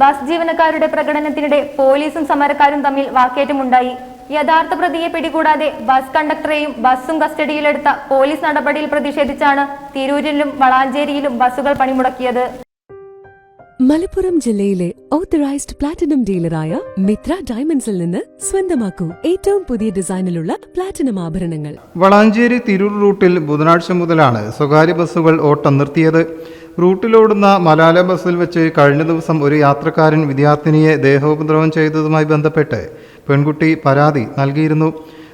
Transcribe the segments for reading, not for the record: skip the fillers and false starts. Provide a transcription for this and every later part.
Bus ജീവനക്കാരുടെ പ്രകടനത്തിനിടെ പോലീസും സമരക്കാരും തമ്മിൽ വാക്കേറ്റമുണ്ടായി. യഥാർത്ഥ പ്രതിയെ പിടികൂടാതെ ബസ് കണ്ടക്ടറെയും ബസ്സും കസ്റ്റഡിയിലെടുത്ത പോലീസ് നടപടിയിൽ പ്രതിഷേധിച്ചാണ് തിരൂരിലും വളാഞ്ചേരിയിലും ബസ്സുകൾ പണിമുടക്കിയത്. മലപ്പുറം ജില്ലയിലെ ഓത്തറൈസ്ഡ് പ്ലാറ്റിനം ഡീലറായ മിത്ര ഡയമണ്ട്സിൽ നിന്ന് സ്വന്തമാക്കൂ ഏറ്റവും പുതിയ ഡിസൈനിലുള്ള പ്ലാറ്റിനം ആഭരണങ്ങൾ. വളാഞ്ചേരി തിരൂർ റൂട്ടിൽ ബുധനാഴ്ച മുതലാണ് സ്വകാര്യ ബസ്സുകൾ ഓട്ടം നിർത്തിയത്. റൂട്ടിലോടുന്ന മലാല ബസ്സിൽ വെച്ച് കഴിഞ്ഞ ദിവസം ഒരു യാത്രക്കാരൻ വിദ്യാർത്ഥിനിയെ ദേഹോപദ്രവം ചെയ്തതുമായി ബന്ധപ്പെട്ട് പെൺകുട്ടി പരാതി നൽകിയിരുന്നു.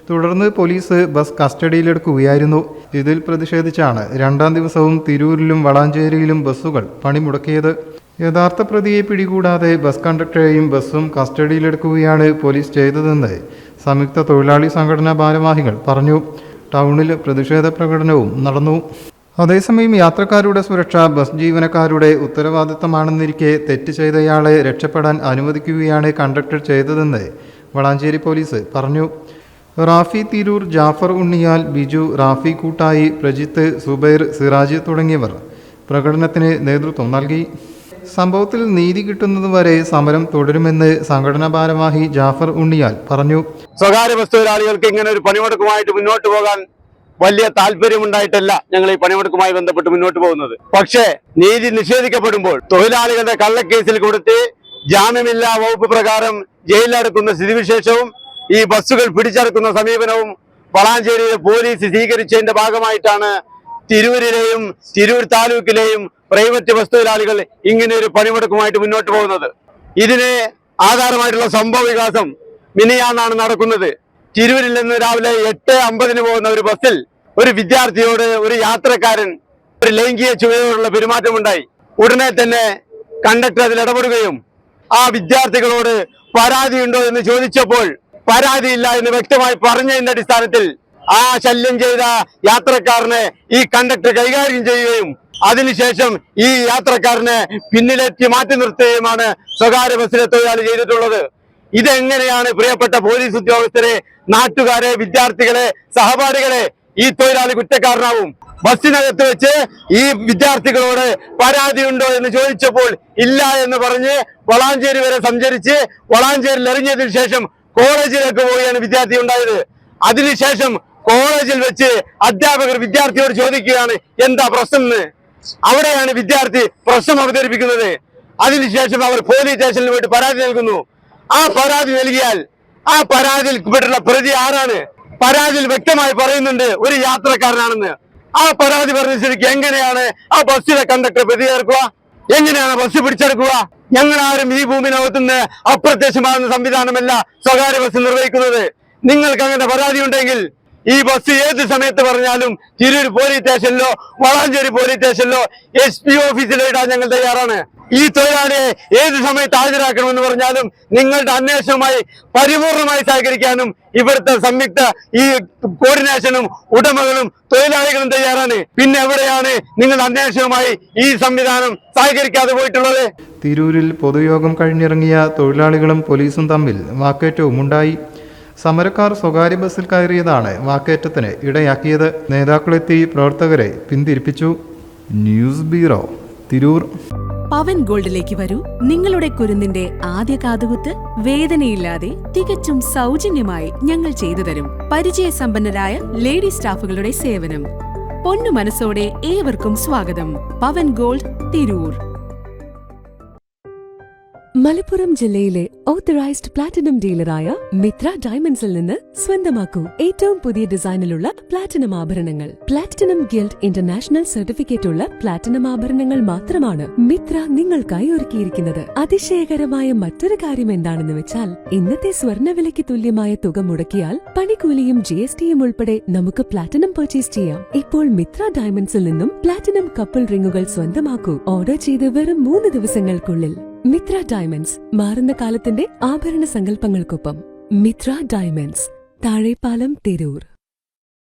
തുടർന്ന് പോലീസ് ബസ് കസ്റ്റഡിയിലെടുക്കുകയായിരുന്നു. ഇതിൽ പ്രതിഷേധിച്ചാണ് രണ്ടാം ദിവസവും തിരൂരിലും വളാഞ്ചേരിയിലും ബസ്സുകൾ പണിമുടക്കിയത്. യഥാർത്ഥ പ്രതിയെ പിടികൂടാതെ ബസ് കണ്ടക്ടറെയും ബസ്സും കസ്റ്റഡിയിലെടുക്കുകയാണ് പോലീസ് ചെയ്തതെന്ന് സംയുക്ത തൊഴിലാളി സംഘടനാ ഭാരവാഹികൾ പറഞ്ഞു. ടൗണിൽ പ്രതിഷേധ പ്രകടനവും നടന്നു. അതേസമയം യാത്രക്കാരുടെ സുരക്ഷ ബസ് ജീവനക്കാരുടെ ഉത്തരവാദിത്തമാണെന്നിരിക്കെ തെറ്റ് ചെയ്തയാളെ രക്ഷപ്പെടാൻ അനുവദിക്കുകയാണ് കണ്ടക്ടർ ചെയ്തതെന്ന് വളാഞ്ചേരി പോലീസ് പറഞ്ഞു. റാഫി തിരൂർ, ജാഫർ ഉണ്ണിയാൽ, ബിജു, റാഫി കൂട്ടായി, പ്രജിത്ത്, സുബൈർ, സിറാജ് തുടങ്ങിയവർ പ്രകടനത്തിന് നേതൃത്വം നൽകി. സംഭവത്തിൽ നീതി കിട്ടുന്നതുവരെ സമരം തുടരുമെന്ന് സംഘടനാ ഭാരവാഹി ജാഫർ ഉണ്ണിയാൽ പറഞ്ഞു. സ്വകാര്യ ബസ് തൊഴിലാളികൾക്ക് ഇങ്ങനെ ഒരു പണിമുടക്കുമായിട്ട് മുന്നോട്ട് പോകാൻ വലിയ താല്പര്യമുണ്ടായിട്ടല്ല ഞങ്ങൾ ഈ പണിമുടക്കുമായി ബന്ധപ്പെട്ട് മുന്നോട്ട് പോകുന്നത്. പക്ഷേ നീതി നിഷേധിക്കപ്പെടുമ്പോൾ തൊഴിലാളികളുടെ കള്ളക്കേസിൽ കൊടുത്ത് ജാമ്യമില്ലാ വകുപ്പ് പ്രകാരം ജയിലിലടക്കുന്ന സ്ഥിതിവിശേഷവും ഈ ബസ്സുകൾ പിടിച്ചടക്കുന്ന സമീപനവും വളാഞ്ചേരിയിലെ പോലീസ് സ്വീകരിച്ചതിന്റെ ഭാഗമായിട്ടാണ് തിരൂരിലെയും തിരൂർ താലൂക്കിലെയും പ്രൈവറ്റ് ബസ് തൊഴിലാളികൾ ഇങ്ങനെ ഒരു പണിമുടക്കുമായിട്ട് മുന്നോട്ട് പോകുന്നത്. ഇതിന് ആധാരമായിട്ടുള്ള സംഭവ വികാസം മിനിയാന്നാണ് നടക്കുന്നത്. തിരൂരിൽ നിന്ന് രാവിലെ 8:50 പോകുന്ന ഒരു ബസ്സിൽ ഒരു വിദ്യാർത്ഥിയോട് ഒരു യാത്രക്കാരൻ ഒരു ലൈംഗിക ചുവയോടുള്ള പെരുമാറ്റമുണ്ടായി. ഉടനെ തന്നെ കണ്ടക്ടർ അതിൽ ഇടപെടുകയും ആ വിദ്യാർത്ഥികളോട് പരാതിയുണ്ടോ എന്ന് ചോദിച്ചപ്പോൾ പരാതിയില്ല എന്ന് വ്യക്തമായി പറഞ്ഞതിന്റെ അടിസ്ഥാനത്തിൽ ആ ശല്യം ചെയ്ത യാത്രക്കാരനെ ഈ കണ്ടക്ടർ കൈകാര്യം ചെയ്യുകയും അതിനുശേഷം ഈ യാത്രക്കാരനെ പിന്നിലെത്തി മാറ്റി നിർത്തുകയുമാണ് സ്വകാര്യ ബസ്സിലെ തൊഴിലാളി ചെയ്തിട്ടുള്ളത്. ഇതെങ്ങനെയാണ് പ്രിയപ്പെട്ട പോലീസ് ഉദ്യോഗസ്ഥരെ, നാട്ടുകാരെ, വിദ്യാർത്ഥികളെ, സഹപാഠികളെ ഈ തൊഴിലാളി കുറ്റക്കാരനാവും? ബസ്സിനകത്ത് വെച്ച് ഈ വിദ്യാർത്ഥികളോട് പരാതിയുണ്ടോ എന്ന് ചോദിച്ചപ്പോൾ ഇല്ല എന്ന് പറഞ്ഞ് വളാഞ്ചേരി വരെ സഞ്ചരിച്ച് വളാഞ്ചേരിയിൽ ഇറങ്ങിയതിനു ശേഷം കോളേജിലേക്ക് പോവുകയാണ് വിദ്യാർത്ഥി ഉണ്ടായത്. അതിനുശേഷം കോളേജിൽ വെച്ച് അധ്യാപകർ വിദ്യാർത്ഥിയോട് ചോദിക്കുകയാണ് എന്താ പ്രശ്നം എന്ന്. അവിടെയാണ് വിദ്യാർത്ഥി പ്രശ്നം അവതരിപ്പിക്കുന്നത്. അതിനുശേഷം അവർ പോലീസ് സ്റ്റേഷനിൽ പോയിട്ട് പരാതി നൽകുന്നു. ആ പരാതി നൽകിയാൽ ആ പരാതിയിൽപ്പെട്ടുള്ള പ്രതി ആരാണ്? പരാതിയിൽ വ്യക്തമായി പറയുന്നുണ്ട് ഒരു യാത്രക്കാരനാണെന്ന്. ആ പരാതി പറഞ്ഞ ശരിക്കും എങ്ങനെയാണ് ആ ബസ്സിലെ കണ്ടക്ടർ പ്രതി ചേർക്കുക? എങ്ങനെയാണ് ബസ് പിടിച്ചെടുക്കുക? ഞങ്ങളാരും ഈ ഭൂമിനകത്തുനിന്ന് അപ്രത്യക്ഷമാകുന്ന സംവിധാനമല്ല സ്വകാര്യ ബസ് നിർവഹിക്കുന്നത്. നിങ്ങൾക്ക് അങ്ങനെ പരാതി ഉണ്ടെങ്കിൽ ഈ ബസ് ഏത് സമയത്ത് പറഞ്ഞാലും തിരൂർ പോലീസ് സ്റ്റേഷനിലോ വളാഞ്ചേരി പോലീസ് സ്റ്റേഷനിലോ SP ഓഫീസിലോ ഇടാൻ ഞങ്ങൾ തയ്യാറാണ്. ഈ തൊഴിലാളിയെ ഏത് സമയത്ത് ഹാജരാക്കണമെന്ന് പറഞ്ഞാലും നിങ്ങളുടെ അന്വേഷണവുമായി പരിപൂർണമായി സഹകരിക്കാനും ഇവിടുത്തെ സംയുക്ത ഈ കോർഡിനേഷനും ഉടമകളും തൊഴിലാളികളും തയ്യാറാണ്. പിന്നെ എവിടെയാണ് നിങ്ങൾ അന്വേഷണവുമായി ഈ സംവിധാനം സഹകരിക്കാതെ പോയിട്ടുള്ളത്? തിരൂരിൽ പൊതുയോഗം കഴിഞ്ഞിറങ്ങിയ തൊഴിലാളികളും പോലീസും തമ്മിൽ വാക്കേറ്റവും ഉണ്ടായി. സമരക്കാർ സ്വകാര്യ ബസ്സിൽ കയറിയതാണ് വാക്കേറ്റത്തിന് ഇടയാക്കിയത്. നേതാക്കളെത്തി പ്രവർത്തകരെ പിന്തിരിപ്പിച്ചു. News bureau, Tirur. പവൻ ഗോൾഡിലേക്ക് വരൂ. നിങ്ങളുടെ കുരുന്നിന്റെ ആദ്യ കാതുകുത്ത് വേദനയില്ലാതെ തികച്ചും സൗജന്യമായി ഞങ്ങൾ ചെയ്തു തരും. പരിചയസമ്പന്നരായ ലേഡി സ്റ്റാഫുകളുടെ സേവനം. പൊന്നു മനസ്സോടെ ഏവർക്കും സ്വാഗതം. പവൻ ഗോൾഡ്, തിരൂർ. മലപ്പുറം ജില്ലയിലെ ഓത്തറൈസ്ഡ് പ്ലാറ്റിനം ഡീലറായ മിത്ര ഡയമണ്ട്സിൽ നിന്ന് സ്വന്തമാക്കൂ ഏറ്റവും പുതിയ ഡിസൈനിലുള്ള പ്ലാറ്റിനം ആഭരണങ്ങൾ. പ്ലാറ്റിനം ഗിൽഡ് ഇന്റർനാഷണൽ സർട്ടിഫിക്കറ്റ് ഉള്ള പ്ലാറ്റിനം ആഭരണങ്ങൾ മാത്രമാണ് മിത്ര നിങ്ങൾക്കായി ഒരുക്കിയിരിക്കുന്നത്. അതിശയകരമായ മറ്റൊരു കാര്യം എന്താണെന്ന് വെച്ചാൽ ഇന്നത്തെ സ്വർണ്ണവിലയ്ക്ക് തുല്യമായ തുക മുടക്കിയാൽ പണിക്കൂലിയും GSTയും ഉൾപ്പെടെ നമുക്ക് പ്ലാറ്റിനം പർച്ചേസ് ചെയ്യാം. ഇപ്പോൾ മിത്ര ഡയമണ്ട്സിൽ നിന്നും പ്ലാറ്റിനം കപ്പിൾ റിങ്ങുകൾ സ്വന്തമാക്കൂ. ഓർഡർ ചെയ്ത് വെറും 3 ദിവസങ്ങൾക്കുള്ളിൽ. മിത്ര ഡയമണ്ട്സ്, മാറുന്ന കാലത്തിന്റെ ആഭരണ സങ്കല്പങ്ങൾക്കൊപ്പം. മിത്ര ഡയമണ്ട്സ്, താഴെപ്പാലം, തിരൂർ.